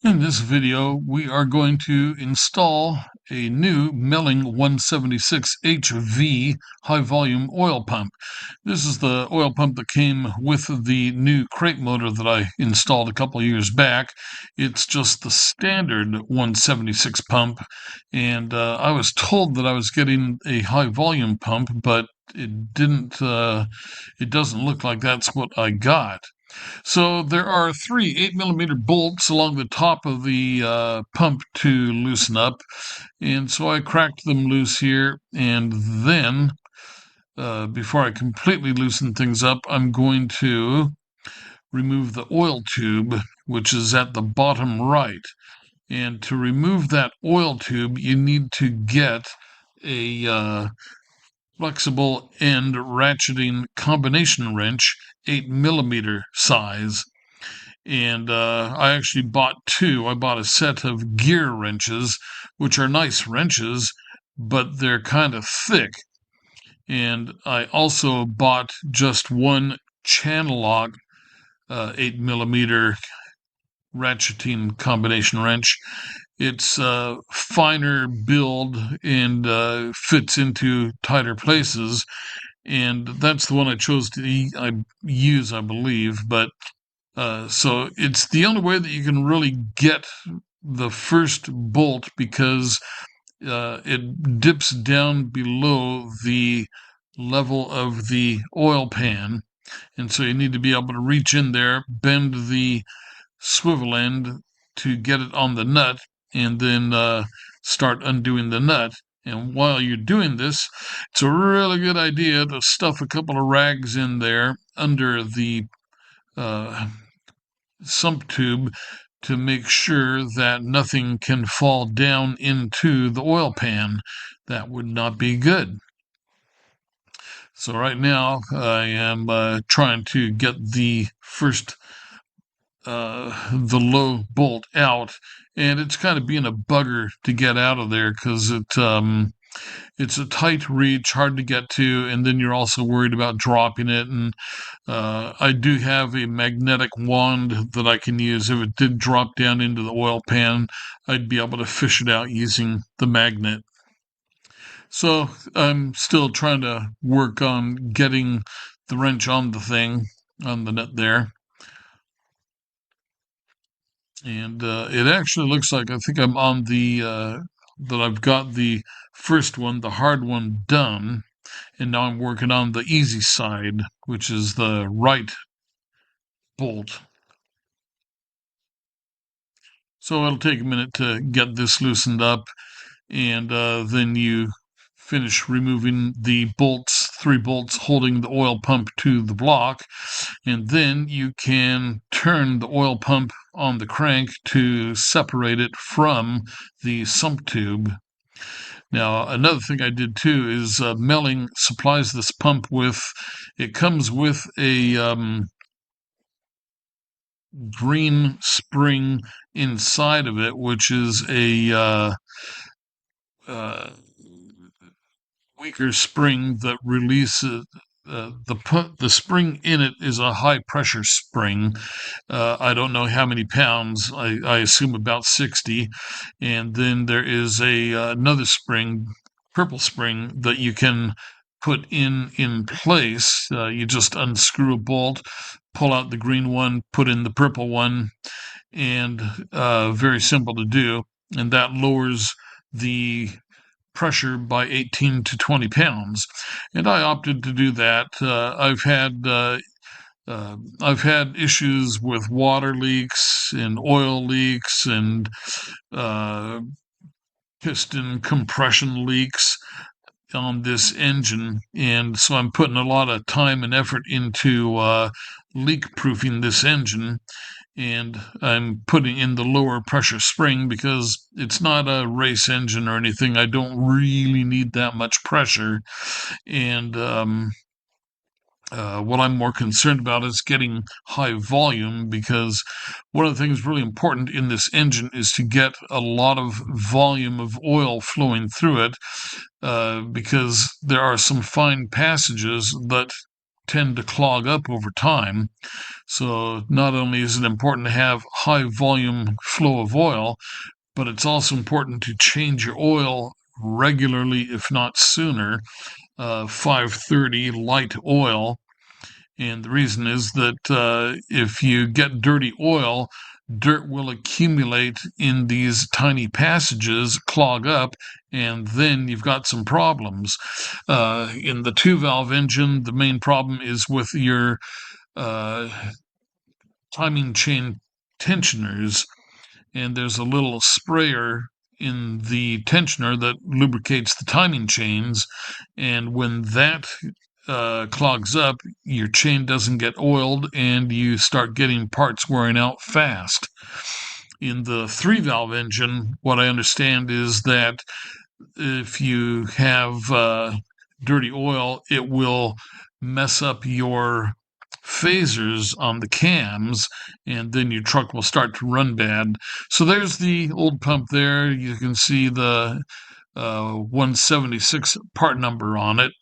In this video, we are going to install a new Melling 176HV high volume oil pump. This is the oil pump that came with the new crate motor that I installed a couple of years back. It's just the standard 176 pump, and I was told that I was getting a high volume pump, but it doesn't look like that's what I got. So there are three 8 millimeter bolts along the top of the pump to loosen up. And so I cracked them loose here. And then, before I completely loosen things up, I'm going to remove the oil tube, which is at the bottom right. And to remove that oil tube, you need to get a flexible end ratcheting combination wrench, 8 millimeter size. And I actually bought two. I bought a set of gear wrenches, which are nice wrenches, but they're kind of thick. And I also bought just one channel lock 8 millimeter ratcheting combination wrench. It's a finer build and fits into tighter places. And that's the one I chose to use, I believe. But so it's the only way that you can really get the first bolt because it dips down below the level of the oil pan. And so you need to be able to reach in there, bend the swivel end to get it on the nut, and then start undoing the nut. And while you're doing this, it's a really good idea to stuff a couple of rags in there under the uh, sump tube to make sure that nothing can fall down into the oil pan. That would not be good. So right now I am trying to get the low bolt out, and it's kind of being a bugger to get out of there because it's a tight reach, hard to get to, and then you're also worried about dropping it. And I do have a magnetic wand that I can use. If it did drop down into the oil pan, I'd be able to fish it out using the magnet. So I'm still trying to work on getting the wrench on the thing, on the nut there. And it actually looks like I think I'm on that I've got the first one, the hard one, done. And now I'm working on the easy side, which is the right bolt. So it'll take a minute to get this loosened up, and then you finish removing the bolts, three bolts holding the oil pump to the block, and then you can turn the oil pump on the crank to separate it from the sump tube. Now, another thing I did too is Melling supplies this pump with, it comes with a green spring inside of it, which is a uh, weaker spring that releases. The spring in it is a high pressure spring. I don't know how many pounds. I assume about 60. And then there is another spring, purple spring, that you can put in place. You just unscrew a bolt, pull out the green one, put in the purple one, and very simple to do. And that lowers the pressure by 18 to 20 pounds. And I opted to do that. I've had issues with water leaks and oil leaks and uh, piston compression leaks on this engine, and so I'm putting a lot of time and effort into leak proofing this engine, and I'm putting in the lower pressure spring because it's not a race engine or anything. I don't really need that much pressure, and what I'm more concerned about is getting high volume, because one of the things really important in this engine is to get a lot of volume of oil flowing through it, because there are some fine passages that tend to clog up over time. So not only is it important to have high volume flow of oil, but it's also important to change your oil regularly, if not sooner. 530 light oil. And the reason is that if you get dirty oil, dirt will accumulate in these tiny passages, clog up, and then you've got some problems. In the two valve engine, the main problem is with your uh, timing chain tensioners, and there's a little sprayer in the tensioner that lubricates the timing chains. And when that clogs up, your chain doesn't get oiled and you start getting parts wearing out fast. In the three valve engine, what I understand is that if you have dirty oil, it will mess up your phasers on the cams, and then your truck will start to run bad. So there's the old pump there. You can see the 176 part number on it.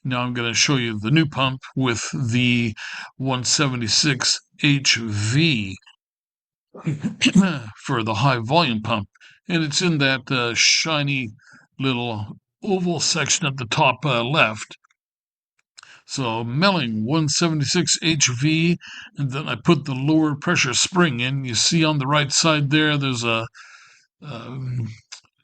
Now I'm going to show you the new pump with the 176 HV for the high volume pump. And it's in that shiny little oval section at the top left. So Melling 176 HV, and then I put the lower pressure spring in. You see on the right side there's a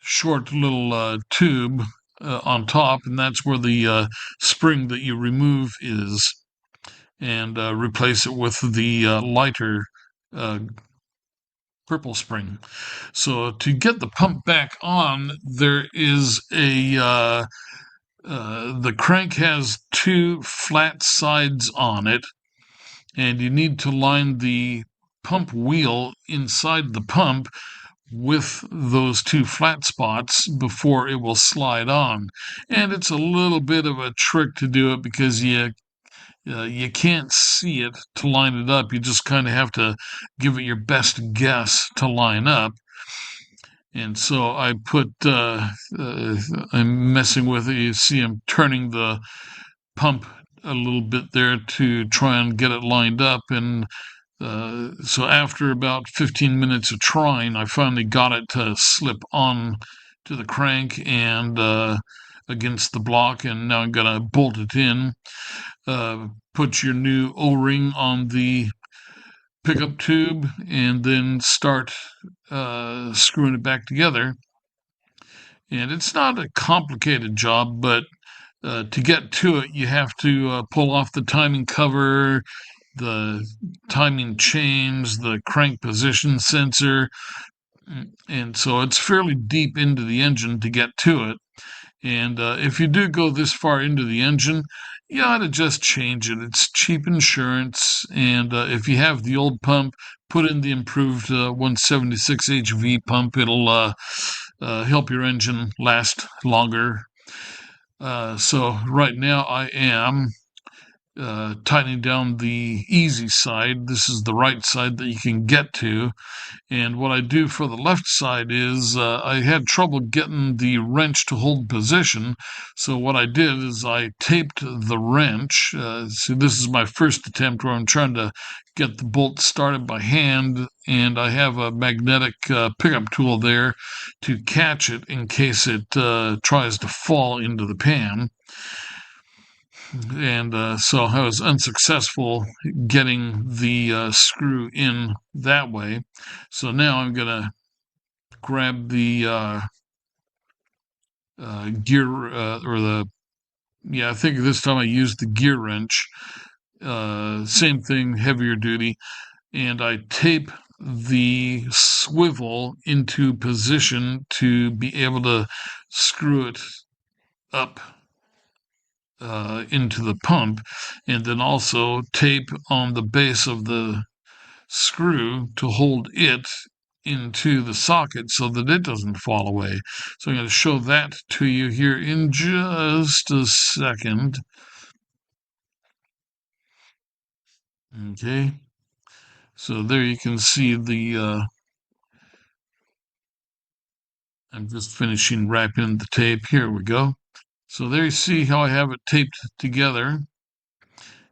short little tube on top, and that's where the spring that you remove is, and replace it with the lighter uh, purple spring. So to get the pump back on, there is the crank has two flat sides on it, and you need to line the pump wheel inside the pump with those two flat spots before it will slide on. And it's a little bit of a trick to do it because you can't see it to line it up. You just kind of have to give it your best guess to line up. And so I put, I'm messing with it. You see I'm turning the pump a little bit there to try and get it lined up. And so after about 15 minutes of trying, I finally got it to slip on to the crank and against the block. And now I'm going to bolt it in. Put your new O-ring on the pickup tube and then start screwing it back together. And it's not a complicated job, but to get to it, you have to pull off the timing cover, the timing chains, the crank position sensor. And so it's fairly deep into the engine to get to it. And if you do go this far into the engine, you ought to just change it. It's cheap insurance. And if you have the old pump, put in the improved 176 HV pump. It'll help your engine last longer. So right now I am tightening down the easy side. This is the right side that you can get to. And what I do for the left side is I had trouble getting the wrench to hold position. So what I did is I taped the wrench. So this is my first attempt where I'm trying to get the bolt started by hand. And I have a magnetic pickup tool there to catch it in case it tries to fall into the pan. And so I was unsuccessful getting the screw in that way. So now I'm going to grab the gear or yeah, I think this time I used the gear wrench. Same thing, heavier duty. And I tape the swivel into position to be able to screw it up into the pump, and then also tape on the base of the screw to hold it into the socket so that it doesn't fall away. So I'm going to show that to you here in just a second. Okay, so there you can see the I'm just finishing wrapping the tape. Here we go. So there you see how I have it taped together.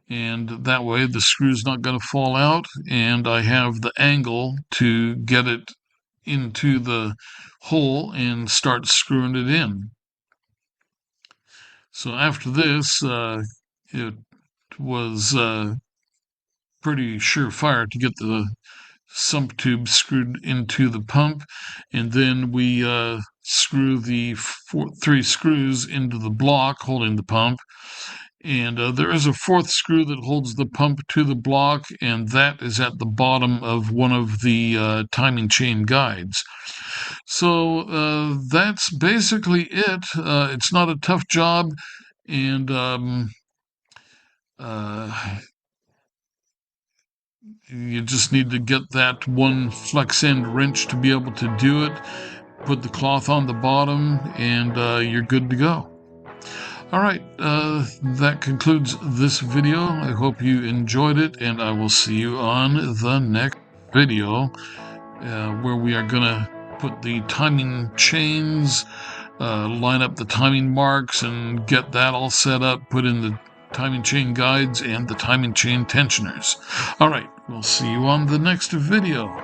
and that way the screw's not going to fall out, and I have the angle to get it into the hole and start screwing it in. So after this, it was pretty surefire to get the sump tube screwed into the pump, and then we screw the three screws into the block holding the pump. And there is a fourth screw that holds the pump to the block, and that is at the bottom of one of the timing chain guides. So that's basically it. It's not a tough job, and uh, you just need to get that one flex end wrench to be able to do it. Put the cloth on the bottom, and you're good to go. All right, that concludes this video. I hope you enjoyed it, and I will see you on the next video where we are going to put the timing chains, line up the timing marks, and get that all set up, put in the timing chain guides and the timing chain tensioners. All right, we'll see you on the next video.